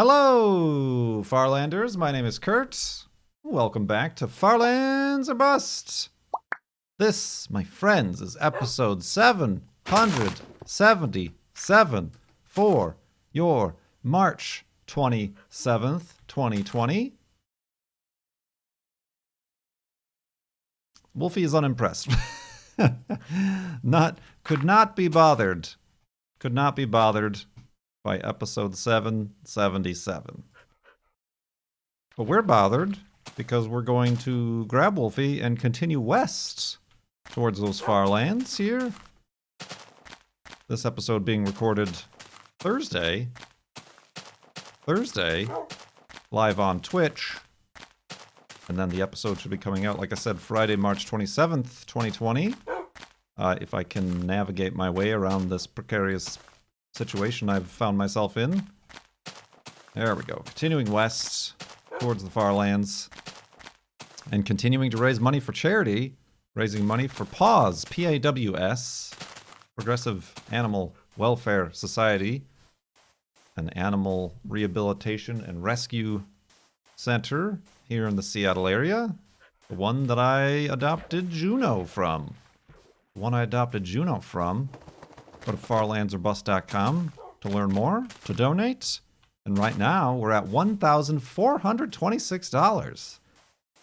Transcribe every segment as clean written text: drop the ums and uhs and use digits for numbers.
Hello, Farlanders. My name is Kurt. Welcome back to Farlands or Bust. This, my friends, is episode 777 for your March 27th, 2020. Wolfie is unimpressed. Could not be bothered by episode 777. But we're bothered because we're going to grab Wolfie and continue west towards those far lands here. This episode being recorded Thursday, live on Twitch. And then the episode should be coming out, like I said, Friday, March 27th, 2020. If I can navigate my way around this precarious situation I've found myself in. There we go. Continuing west towards the far lands. And continuing to raise money for charity. Raising money for PAWS, P-A-W-S, Progressive Animal Welfare Society. An animal rehabilitation and rescue center here in the Seattle area. The one that I adopted Juno from. Go to farlandsorbust.com to learn more, to donate. And right now, we're at $1,426.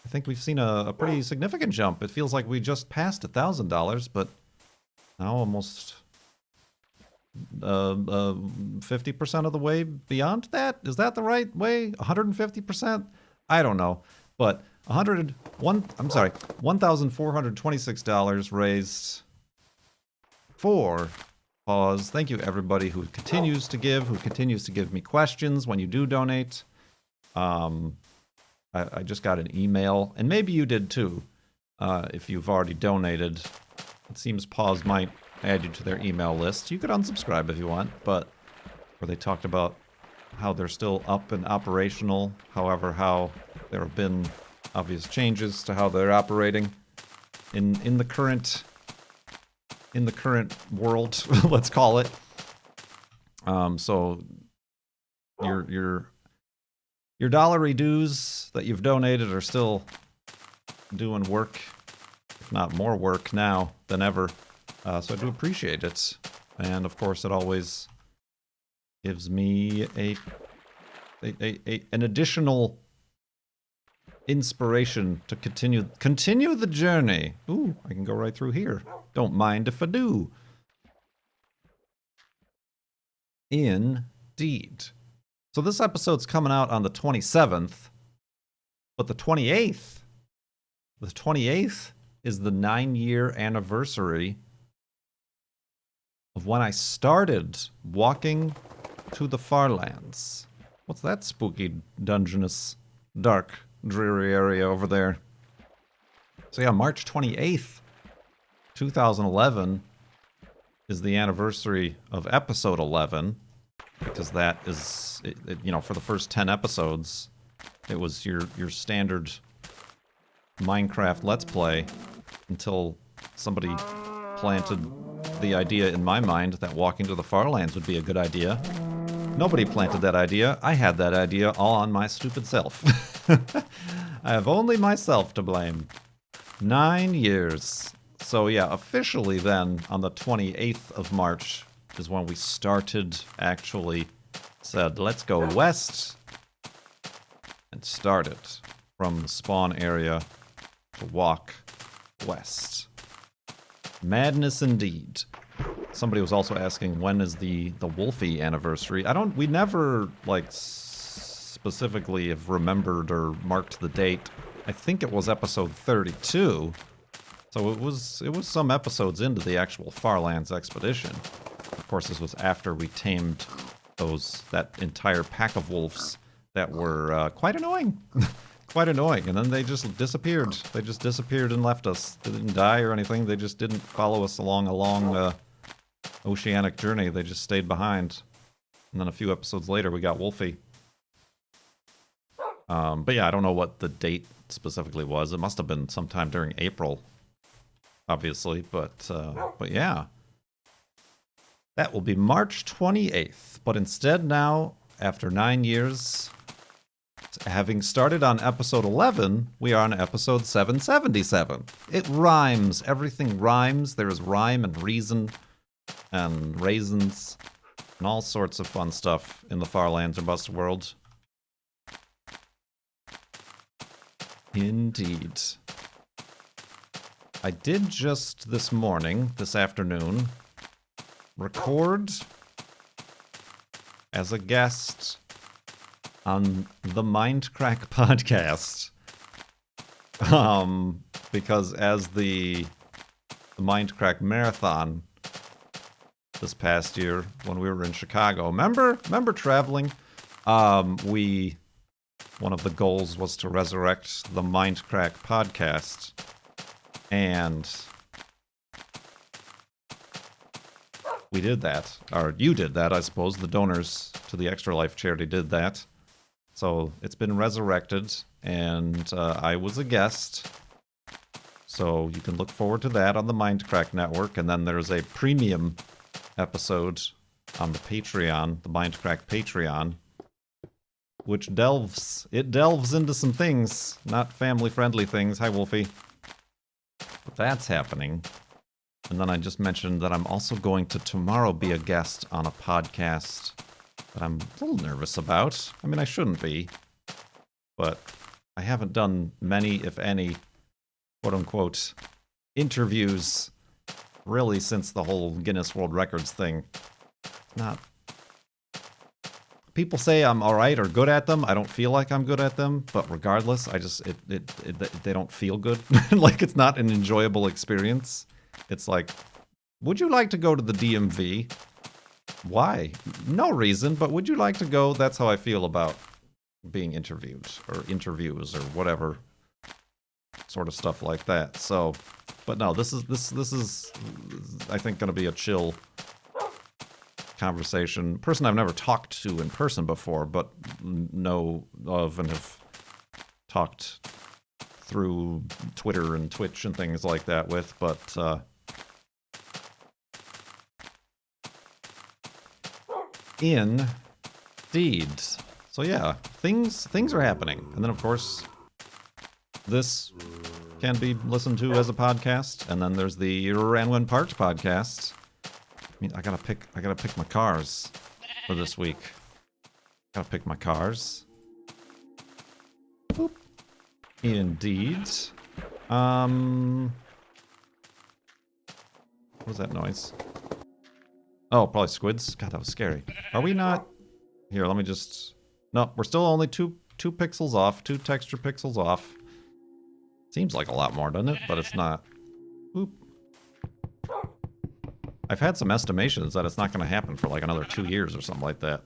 I think we've seen a pretty significant jump. It feels like we just passed $1,000, but now almost 50% of the way beyond that? Is that the right way? 150%? I don't know. But $1,426 raised for PAWS. Thank you everybody who continues to give me questions when you do donate. I just got an email, and maybe you did too, if you've already donated. It seems PAWS might add you to their email list. You could unsubscribe if you want, but where they talked about how they're still up and operational, however, how there have been obvious changes to how they're operating in the current world, let's call it. So your dollary dues that you've donated are still doing work, if not more work now than ever. So I do appreciate it. And of course, it always gives me an additional inspiration to continue the journey. Ooh, I can go right through here. Don't mind if I do. Indeed. So this episode's coming out on the 27th, but the 28th is the 9-year anniversary of when I started walking to the Farlands. What's that spooky, dungeonous, dark, dreary area over there? So yeah, March 28th, 2011 is the anniversary of episode 11, because that is, for the first 10 episodes, it was your standard Minecraft Let's Play until somebody planted the idea in my mind that walking to the Farlands would be a good idea. Nobody planted that idea. I had that idea all on my stupid self. I have only myself to blame. 9 years. So yeah, officially then, on the 28th of March, is when we actually said, let's go west, and started from the spawn area to walk west. Madness indeed. Somebody was also asking, when is the Wolfie anniversary? We never, specifically have remembered or marked the date. I think it was episode 32. So it was some episodes into the actual Farlands expedition. Of course, this was after we tamed that entire pack of wolves that were quite annoying. Quite annoying. And then they just disappeared. They just disappeared and left us. They didn't die or anything. They just didn't follow us along a long oceanic journey. They just stayed behind. And then a few episodes later, we got Wolfie. But yeah, I don't know what the date specifically was. It must have been sometime during April, obviously. But yeah. That will be March 28th. But instead now, after 9 years, having started on episode 11, we are on episode 777. It rhymes. Everything rhymes. There's rhyme and reason and raisins and all sorts of fun stuff in the Far Lands and Bust world. Indeed. I did just this afternoon, record as a guest on the Mindcrack podcast. Because as the Mindcrack marathon this past year when we were in Chicago, remember traveling? One of the goals was to resurrect the Mindcrack podcast, and we did that. Or you did that, I suppose. The donors to the Extra Life charity did that. So it's been resurrected, and I was a guest. So you can look forward to that on the Mindcrack Network. And then there's a premium episode on the Patreon, the Mindcrack Patreon, which delves into some things, not family-friendly things. Hi, Wolfie. But that's happening. And then I just mentioned that I'm also going to tomorrow be a guest on a podcast that I'm a little nervous about. I mean, I shouldn't be, but I haven't done many, if any, quote-unquote, interviews really since the whole Guinness World Records thing. Not... People say I'm all right or good at them. I don't feel like I'm good at them, but regardless, they don't feel good. Like, it's not an enjoyable experience. It's like, would you like to go to the DMV? Why? No reason, but would you like to go? That's how I feel about being interviewed, or interviews, or whatever sort of stuff like that. So, but no, this is I think, going to be a chill conversation. Person I've never talked to in person before, but know of and have talked through Twitter and Twitch and things like that with, but indeed. So yeah, things are happening. And then of course this can be listened to as a podcast, and then there's the Ranwin Parked podcast. I mean, I gotta pick my cars for this week. Gotta pick my cars. Boop. Indeed. What was that noise? Oh, probably squids. God, that was scary. Are we not? Here, let me just... No, we're still only two pixels off. 2 texture pixels off. Seems like a lot more, doesn't it? But it's not. Boop. I've had some estimations that it's not going to happen for like another 2 years or something like that.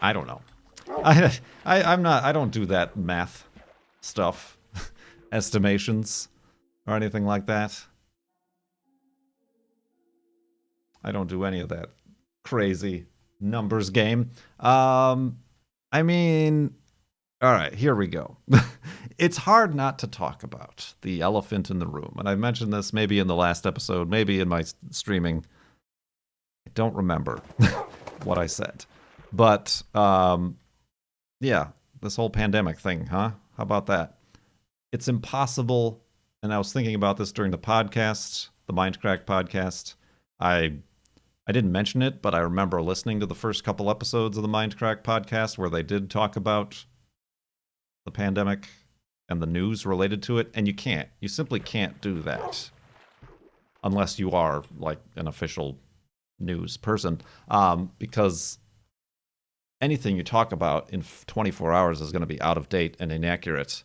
I don't know. I don't do that math stuff. Estimations or anything like that. I don't do any of that crazy numbers game. I mean, all right, here we go. It's hard not to talk about the elephant in the room. And I mentioned this maybe in the last episode, maybe in my streaming. I don't remember what I said. But, yeah, this whole pandemic thing, huh? How about that? It's impossible, and I was thinking about this during the podcast, the Mindcrack podcast. I didn't mention it, but I remember listening to the first couple episodes of the Mindcrack podcast where they did talk about the pandemic and the news related to it, and you simply can't do that unless you are like an official news person, because anything you talk about in 24 hours is going to be out of date and inaccurate.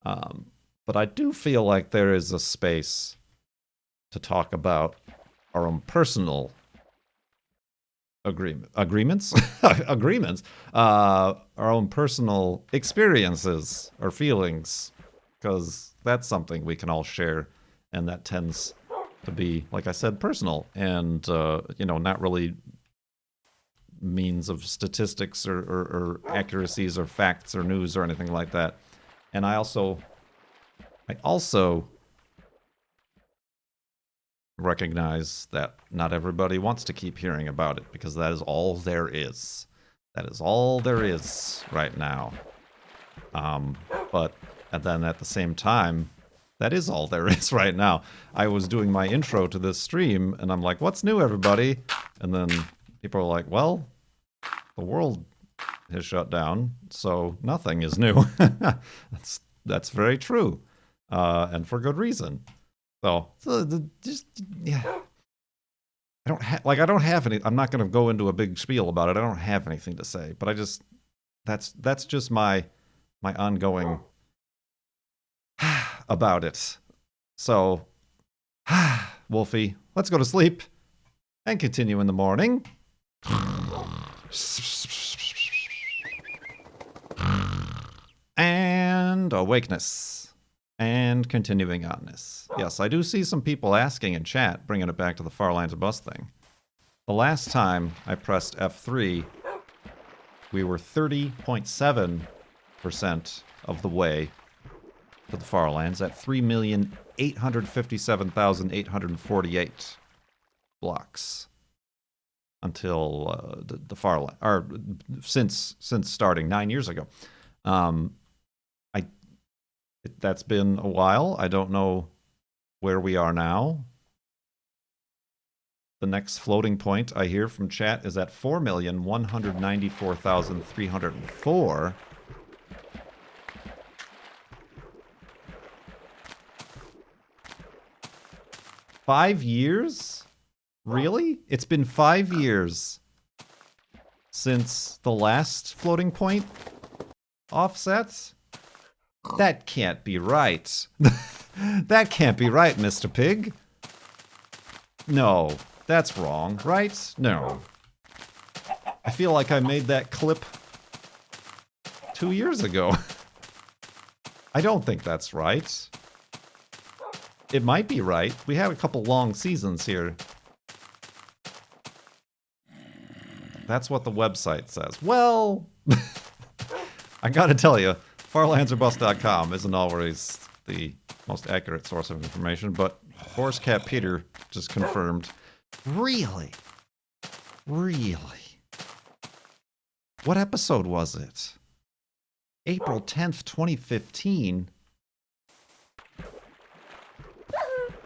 But I do feel like there is a space to talk about our own personal agreements, our own personal experiences or feelings, because that's something we can all share, and that tends to be, like I said, personal, and not really means of statistics or accuracies or facts or news or anything like that. And I also recognize that not everybody wants to keep hearing about it, because that is all there is. That is all there is right now. And then at the same time, that is all there is right now. I was doing my intro to this stream, and I'm like, what's new, everybody? And then people are like, well, the world has shut down, so nothing is new. That's very true, and for good reason. So just yeah, I don't have any. I'm not going to go into a big spiel about it. I don't have anything to say, but that's just my ongoing about it. So, Wolfie, let's go to sleep and continue in the morning. And awakeness. And continuing on this. Yes, I do see some people asking in chat, bringing it back to the Far Lands of Bust thing. The last time I pressed F3, we were 30.7% of the way to the Far Lands at 3,857,848 blocks until the Far Land, or since starting 9 years ago. That's been a while. I don't know where we are now. The next floating point I hear from chat is at 4,194,304. $5 years? Really? It's been 5 years since the last floating point offsets? That can't be right. That can't be right, Mr. Pig. No, that's wrong, right? No. I feel like I made that clip 2 years ago. I don't think that's right. It might be right. We had a couple long seasons here. That's what the website says. Well, I gotta tell you, farlandsorbust.com isn't always the most accurate source of information, but Forest Cat Peter just confirmed. Really? Really? What episode was it? April 10th, 2015?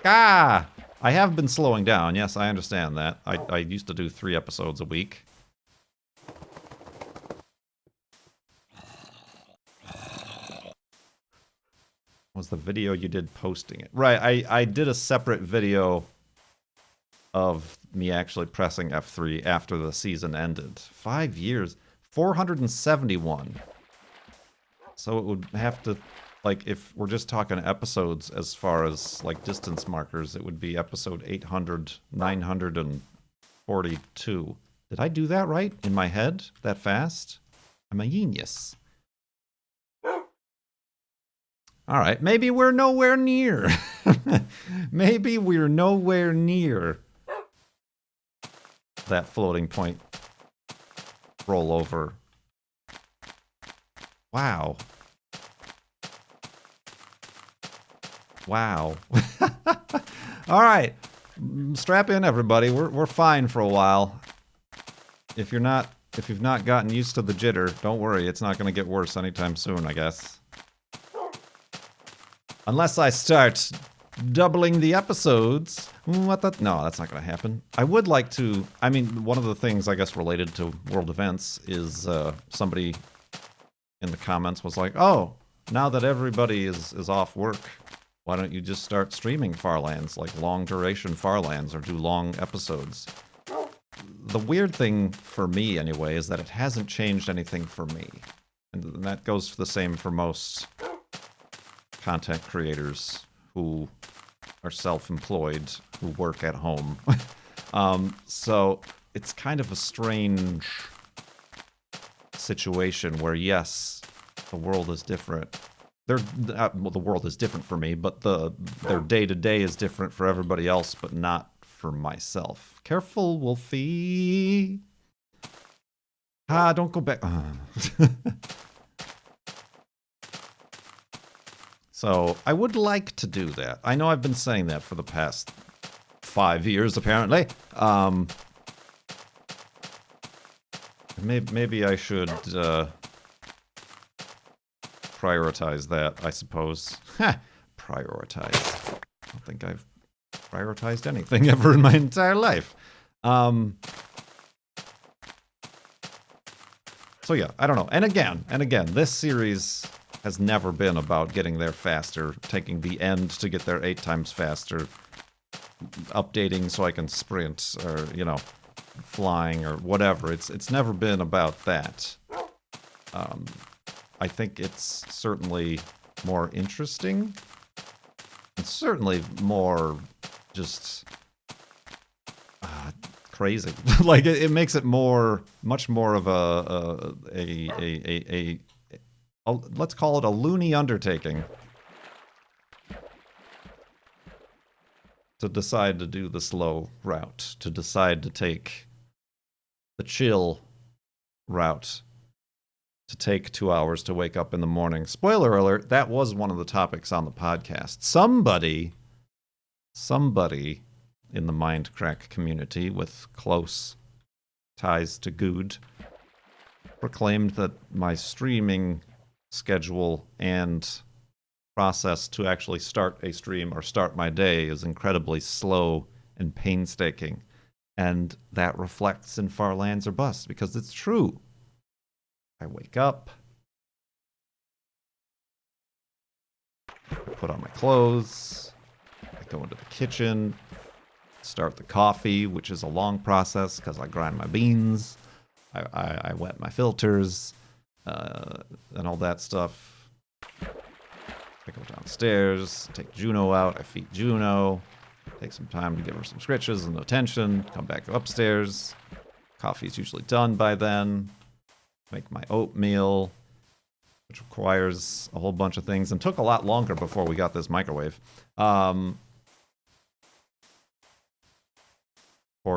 Ah! I have been slowing down. Yes, I understand that. I used to do 3 episodes a week. Was the video you did posting it? Right, I did a separate video of me actually pressing F3 after the season ended. 5 years. 471. So it would have to, like, if we're just talking episodes as far as, like, distance markers, it would be episode 800, 942. Did I do that right in my head that fast? I'm a genius. All right, maybe we're nowhere near. Maybe we're nowhere near that floating point rollover. Wow. Wow. All right, strap in, everybody. We're fine for a while. If you've not gotten used to the jitter, don't worry. It's not going to get worse anytime soon, I guess. Unless I start doubling the episodes. What the? No, that's not going to happen. I would like to. I mean, one of the things, I guess, related to world events is somebody in the comments was like, oh, now that everybody is off work, why don't you just start streaming Farlands, like long duration Farlands, or do long episodes? The weird thing for me, anyway, is that it hasn't changed anything for me. And that goes the same for most content creators who are self-employed, who work at home. So it's kind of a strange situation where, yes, the world is different. Well, the world is different for me, but their day-to-day is different for everybody else, but not for myself. Careful, Wolfie. Ah, don't go back. So I would like to do that. I know I've been saying that for the past 5 years, apparently. Maybe I should prioritize that, I suppose. Prioritize. I don't think I've prioritized anything ever in my entire life. So yeah, I don't know. And again, this series has never been about getting there faster, taking the end to get there 8 times faster, updating so I can sprint, or, you know, flying or whatever. It's never been about that. I think it's certainly more interesting. It's certainly more just crazy. Like it makes it much more of a let's call it a loony undertaking to decide to do the slow route, to decide to take the chill route, to take 2 hours to wake up in the morning. Spoiler alert, that was one of the topics on the podcast. Somebody in the Mindcrack community with close ties to Good proclaimed that my streaming schedule and process to actually start a stream or start my day is incredibly slow and painstaking. And that reflects in Far Lands or Bust, because it's true. I wake up, I put on my clothes, I go into the kitchen, start the coffee, which is a long process because I grind my beans, I wet my filters, and all that stuff. I go downstairs, take Juno out, I feed Juno, take some time to give her some scritches and attention, come back upstairs. Coffee's usually done by then. Make my oatmeal, which requires a whole bunch of things and took a lot longer before we got this microwave. Pour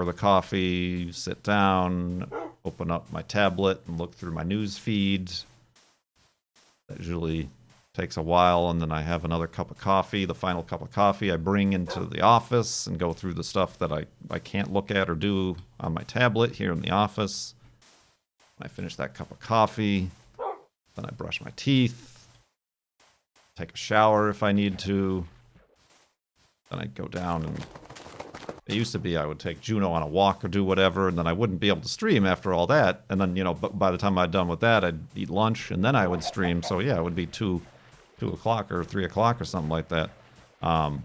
the coffee, sit down, open up my tablet and look through my news feed. That usually takes a while, and then I have another cup of coffee, the final cup of coffee I bring into the office and go through the stuff that I can't look at or do on my tablet here in the office. I finish that cup of coffee, then I brush my teeth, take a shower if I need to, then I'd go down and it used to be I would take Juno on a walk or do whatever, and then I wouldn't be able to stream after all that, and then, you know, by the time I'd done with that, I'd eat lunch, and then I would stream, so yeah, it would be 2 o'clock or 3 o'clock or something like that. Of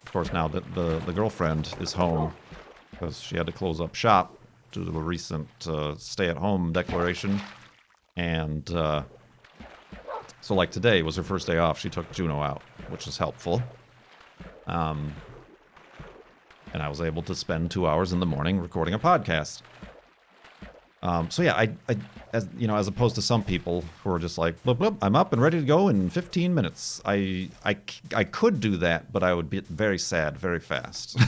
course, now that the girlfriend is home, because she had to close up shop due to a recent stay-at-home declaration, and so like today was her first day off. She took Juno out, which is helpful, and I was able to spend 2 hours in the morning recording a podcast. So yeah, I as you know, as opposed to some people who are just like, blub, blub, I'm up and ready to go in 15 minutes. I could do that, but I would be very sad very fast.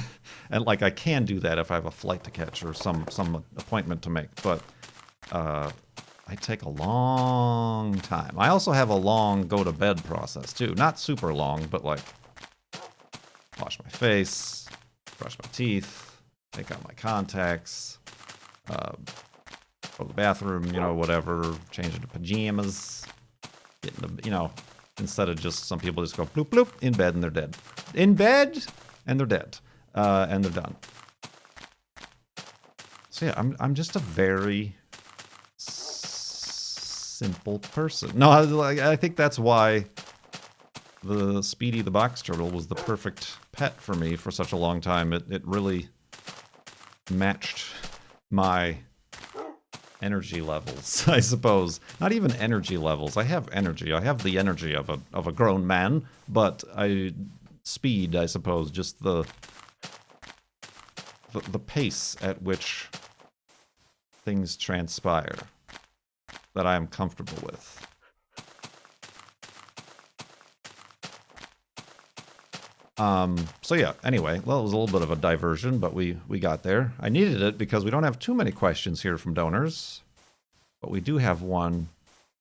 And like I can do that if I have a flight to catch or some appointment to make, but I take a long time. I also have a long go to bed process too. Not super long, but like wash my face, brush my teeth, take out my contacts, go to the bathroom, you know, whatever, change into pajamas, get in the, you know, instead of just some people just go bloop bloop in bed and they're dead. In bed and they're dead. And they're done. So yeah, I'm just a very simple person. No, I think that's why the Speedy the Box Turtle was the perfect pet for me for such a long time. It really matched my energy levels, I suppose. Not even energy levels. I have energy. I have the energy of a grown man, but speed, I suppose, just the pace at which things transpire that I am comfortable with. So yeah, anyway, well, it was a little bit of a diversion, but we got there. I needed it because we don't have too many questions here from donors, but we do have one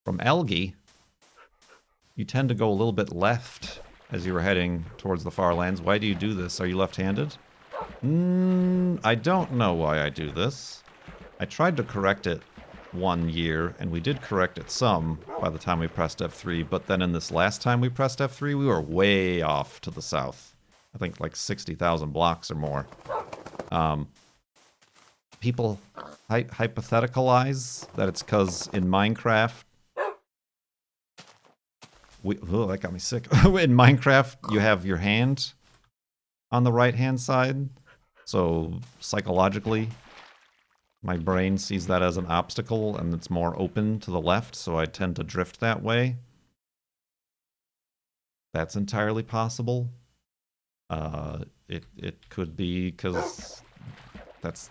from Elgie. You tend to go a little bit left as you were heading towards the far lands. Why do you do this? Are you left-handed? I don't know why I do this. I tried to correct it 1 year, and we did correct it some by the time we pressed F3, but then in this last time we pressed F3, we were way off to the south. I think like 60,000 blocks or more. People hypotheticalize that it's because in Minecraft... oh, that got me sick. In Minecraft, you have your hand on the right-hand side, so psychologically, my brain sees that as an obstacle, and it's more open to the left, so I tend to drift that way. That's entirely possible. It could be because that's,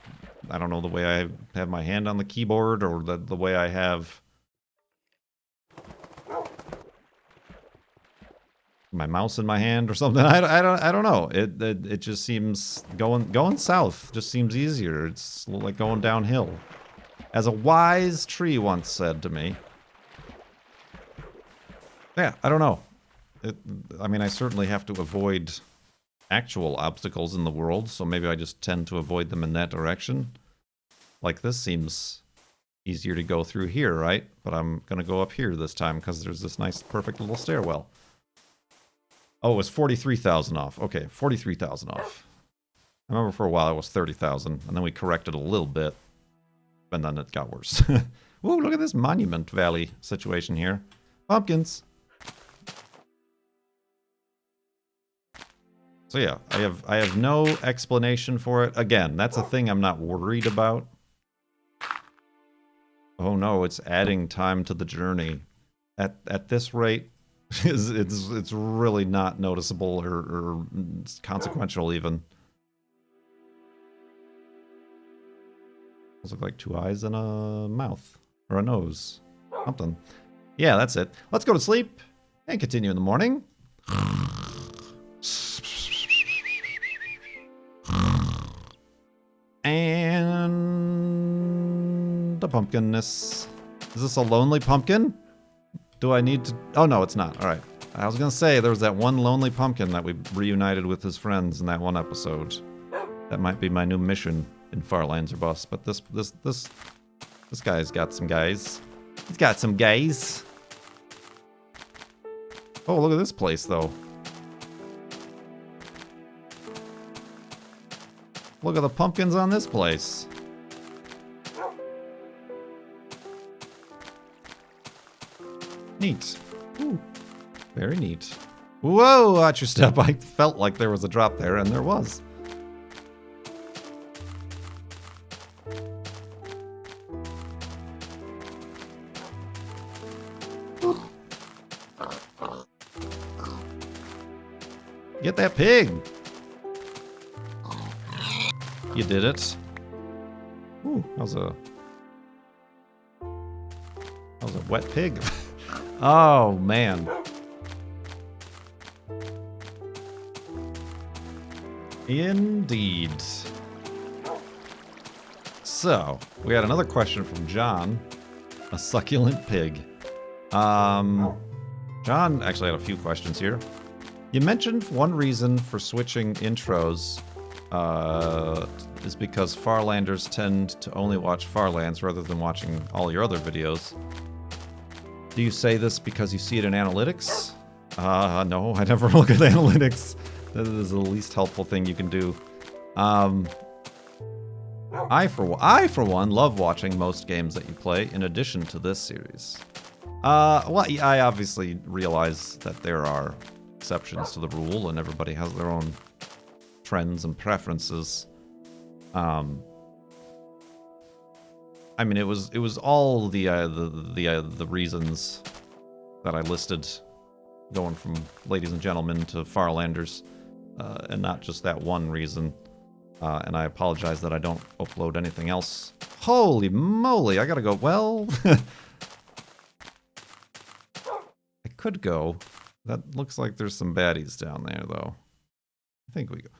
I don't know, the way I have my hand on the keyboard, or the way I have my mouse in my hand or something. I don't know. It just seems going south just seems easier. It's like going downhill. As a wise tree once said to me. Yeah, I don't know. I mean, I certainly have to avoid actual obstacles in the world, so maybe I just tend to avoid them in that direction. Like this seems easier to go through here, right? But I'm gonna go up here this time because there's this nice, perfect little stairwell. Oh, it was 43,000 off. Okay, 43,000 off. I remember for a while it was 30,000, and then we corrected a little bit, and then it got worse. Ooh, look at this Monument Valley situation here. Pumpkins. So yeah, I have no explanation for it. Again, that's a thing I'm not worried about. Oh no, it's adding time to the journey. At this rate, it's really not noticeable or consequential even. Those look like 2 eyes and a mouth. Or a nose. Something. Yeah, that's it. Let's go to sleep and continue in the morning. And the pumpkinness. Is this a lonely pumpkin? Do I need to... Oh, no, it's not. All right. I was going to say, there was that one lonely pumpkin that we reunited with his friends in that one episode. That might be my new mission in Farlands or Bust. But this guy's got some guys. He's got some guys. Oh, look at this place, though. Look at the pumpkins on this place. Neat. Ooh, very neat. Whoa, watch your step. I felt like there was a drop there, and there was. Get that pig. You did it. Ooh, that was a wet pig. Oh, man. Indeed. So, we got another question from John. A succulent pig. John actually had a few questions here. You mentioned one reason for switching intros is because Farlanders tend to only watch Farlands rather than watching all your other videos. Do you say this because you see it in analytics? No, I never look at analytics. That is the least helpful thing you can do. I for one love watching most games that you play in addition to this series. Well, I obviously realize that there are exceptions to the rule and everybody has their own trends and preferences. I mean, it was all the reasons that I listed, going from ladies and gentlemen to Farlanders, and not just that one reason. And I apologize that I don't upload anything else. Holy moly, I gotta go. Well, I could go. That looks like there's some baddies down there, though. I think we go.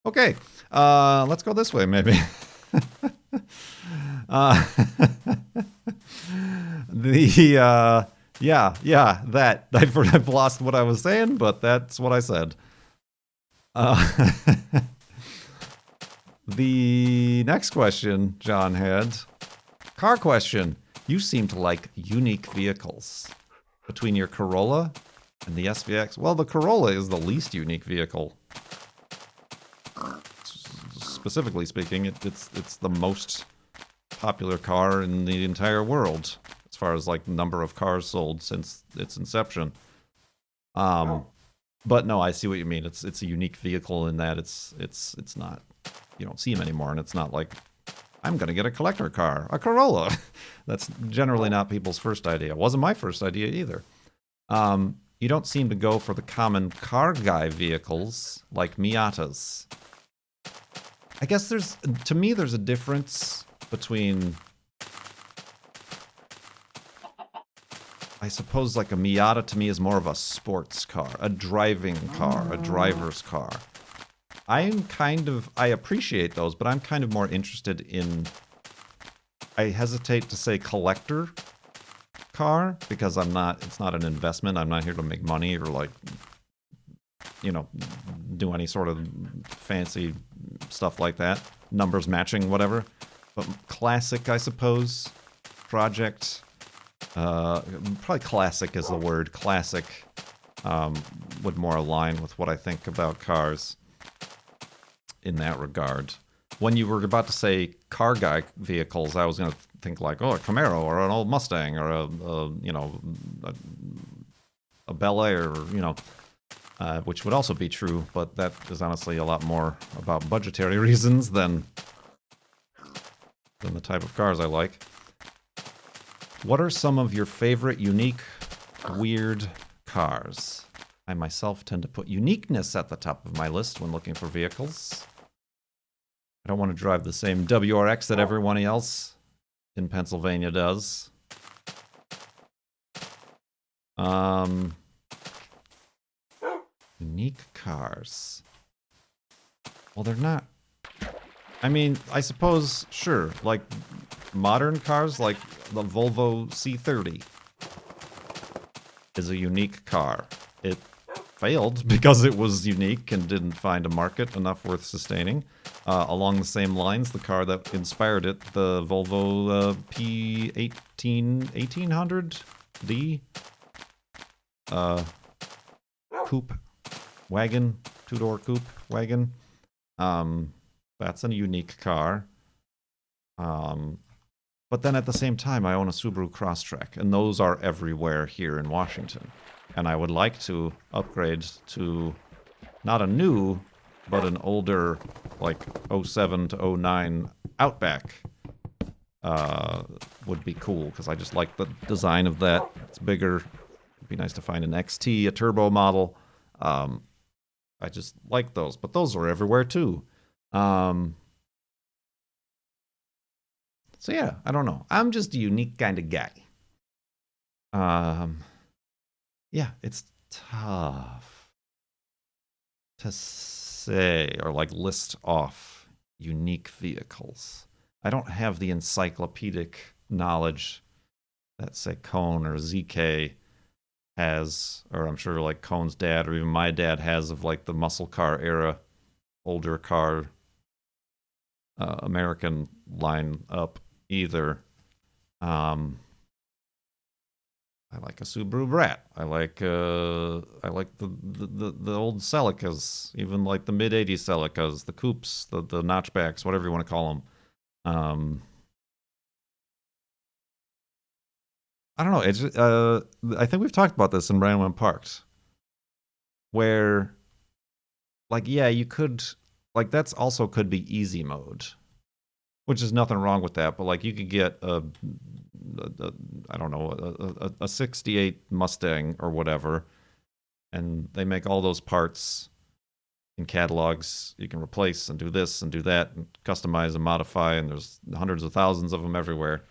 Okay, let's go this way, maybe. Yeah, that. I've lost what I was saying, but that's what I said. Uh, the next question John had, car question. You seem to like unique vehicles. Between your Corolla and the SVX, well, the Corolla is the least unique vehicle. Specifically speaking, it's the most popular car in the entire world as far as like number of cars sold since its inception. But no, I see what you mean. It's a unique vehicle in that it's not, you don't see them anymore, and it's not like I'm gonna get a collector car, a Corolla. That's generally not people's first idea. It wasn't my first idea either. You don't seem to go for the common car guy vehicles like Miatas. I guess to me, there's a difference between, I suppose, like a Miata to me is more of a sports car, a driving car, a driver's car. I appreciate those, but I'm kind of more interested in, I hesitate to say collector car because it's not an investment. I'm not here to make money or like, do any sort of fancy stuff like that. Numbers matching, whatever. But classic, I suppose. Project. Probably classic is the word. Classic would more align with what I think about cars in that regard. When you were about to say car guy vehicles, I was going to think like, a Camaro or an old Mustang or a Bel Air, which would also be true, but that is honestly a lot more about budgetary reasons than the type of cars I like. What are some of your favorite unique, weird cars? I myself tend to put uniqueness at the top of my list when looking for vehicles. I don't want to drive the same WRX that everyone else in Pennsylvania does. Unique cars. Well, they're not. I mean, I suppose, sure, like modern cars, like the Volvo C30 is a unique car. It failed because it was unique and didn't find a market enough worth sustaining. Along the same lines, the car that inspired it, the Volvo P1800D coupe wagon, two-door coupe wagon. That's a unique car. But then at the same time, I own a Subaru Crosstrek, and those are everywhere here in Washington. And I would like to upgrade to not a new, but an older, like 07 to 09 Outback. Would be cool, because I just like the design of that. It's bigger. It'd be nice to find an XT, a turbo model. I just like those, but those are everywhere too. So yeah, I don't know. I'm just a unique kind of guy. Yeah, it's tough to say or like list off unique vehicles. I don't have the encyclopedic knowledge that, say, Cone or ZK has, or I'm sure like Cone's dad or even my dad has, of like the muscle car era, older car, American line up either. I like a Subaru Brat. I like the old Celicas, even like the mid '80s Celicas, the coupes, the notchbacks, whatever you want to call them. I don't know. It's I think we've talked about this in Random and Parked, where like, yeah, you could, like, that's also could be easy mode, which is nothing wrong with that. But like, you could get I don't know, a '68 Mustang or whatever, and they make all those parts in catalogs. You can replace and do this and do that and customize and modify, and there's hundreds of thousands of them everywhere,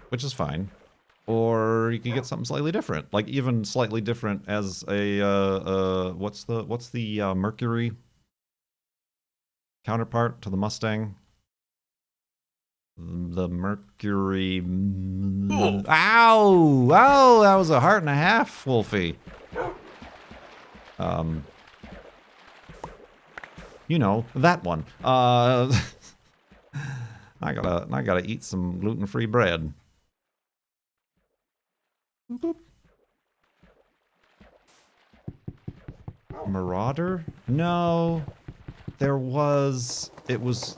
which is fine. Or you can get something slightly different, like even slightly different as a what's the Mercury counterpart to the Mustang? the Mercury. Ow! Oh, that was a heart and a half, Wolfie. You know, that one. I gotta eat some gluten-free bread. Boop. Marauder? No. It was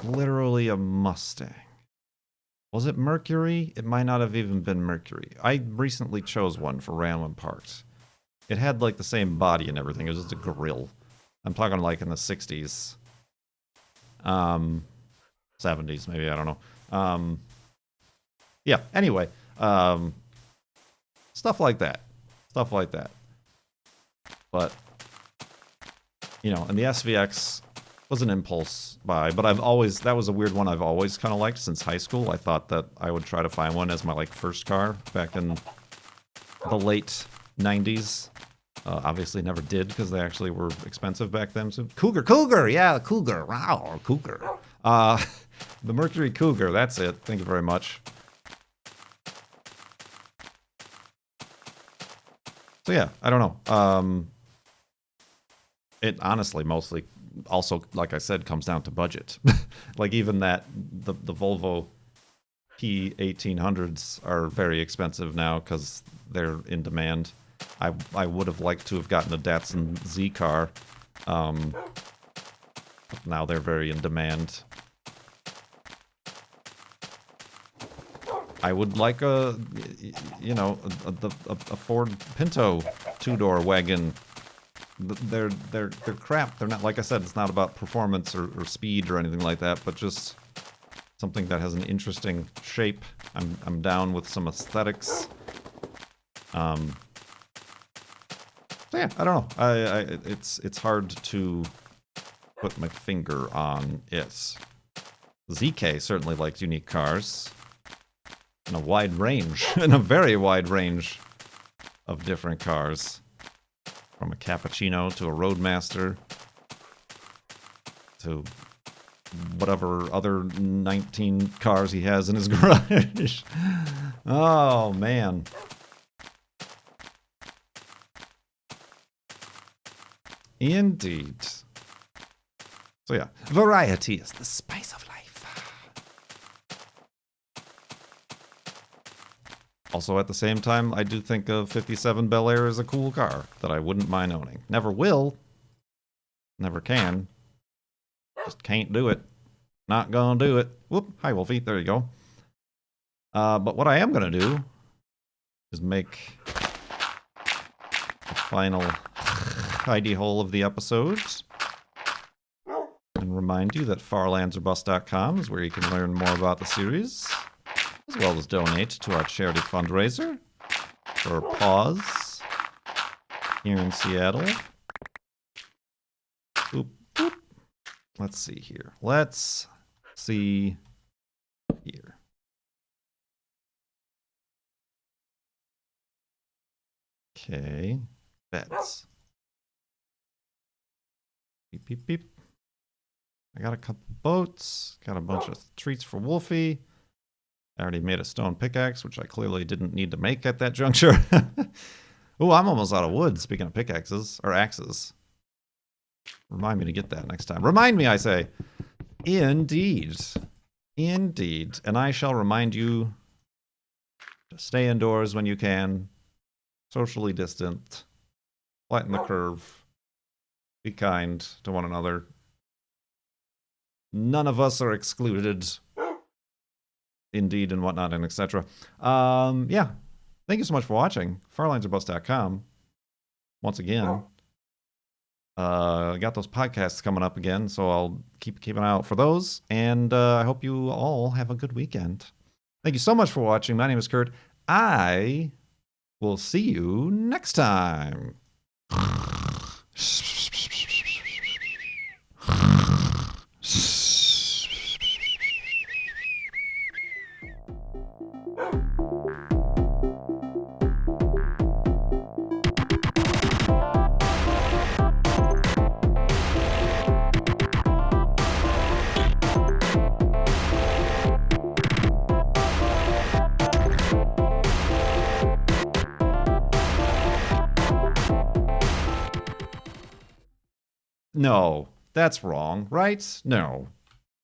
literally a Mustang. Was it Mercury? It might not have even been Mercury. I recently chose one for random parts. It had like the same body and everything. It was just a grill. I'm talking like in the 60s. 70s maybe, I don't know. Yeah, anyway. Stuff like that. Stuff like that. But, you know, and the SVX was an impulse buy, but that was a weird one I've always kind of liked since high school. I thought that I would try to find one as my, like, first car back in the late 90s. Obviously never did because they actually were expensive back then. So Cougar, yeah, Cougar, wow, Cougar. The Mercury Cougar, that's it. Thank you very much. So yeah, I don't know. It honestly mostly also, like I said, comes down to budget. Like even the Volvo P1800s are very expensive now because they're in demand. I would have liked to have gotten a Datsun Z car. Now they're very in demand. I would like a Ford Pinto two-door wagon. They're crap. They're not, like I said, it's not about performance or speed or anything like that, but just something that has an interesting shape. I'm down with some aesthetics. So yeah, I don't know. It's hard to put my finger on it. ZK certainly likes unique cars. In a wide range, in a very wide range of different cars. From a Cappuccino to a Roadmaster to whatever other 19 cars he has in his garage. Oh, man. Indeed. So yeah, variety is the spice of life. Also, at the same time, I do think a 57 Bel Air is a cool car that I wouldn't mind owning. Never will. Never can. Just can't do it. Not gonna do it. Whoop. Hi, Wolfie. There you go. But what I am gonna do is make the final hidey hole of the episodes. And remind you that farlandserbust.com is where you can learn more about the series, as well as donate to our charity fundraiser for Pause here in Seattle. Boop, boop. Let's see here. Let's see here. Okay. Bets. Beep, beep, beep. I got a couple boats. Got a bunch of treats for Wolfie. I already made a stone pickaxe, which I clearly didn't need to make at that juncture. Oh, I'm almost out of wood, speaking of pickaxes, or axes. Remind me to get that next time. Remind me, I say. Indeed. Indeed. And I shall remind you to stay indoors when you can. Socially distant. Flatten the curve. Be kind to one another. None of us are excluded. Indeed and whatnot and etc. Yeah. Thank you so much for watching. farlandserbust.com. Once again. Got those podcasts coming up again, so I'll keep an eye out for those. And I hope you all have a good weekend. Thank you so much for watching. My name is Kurt. I will see you next time. No, that's wrong, right? No.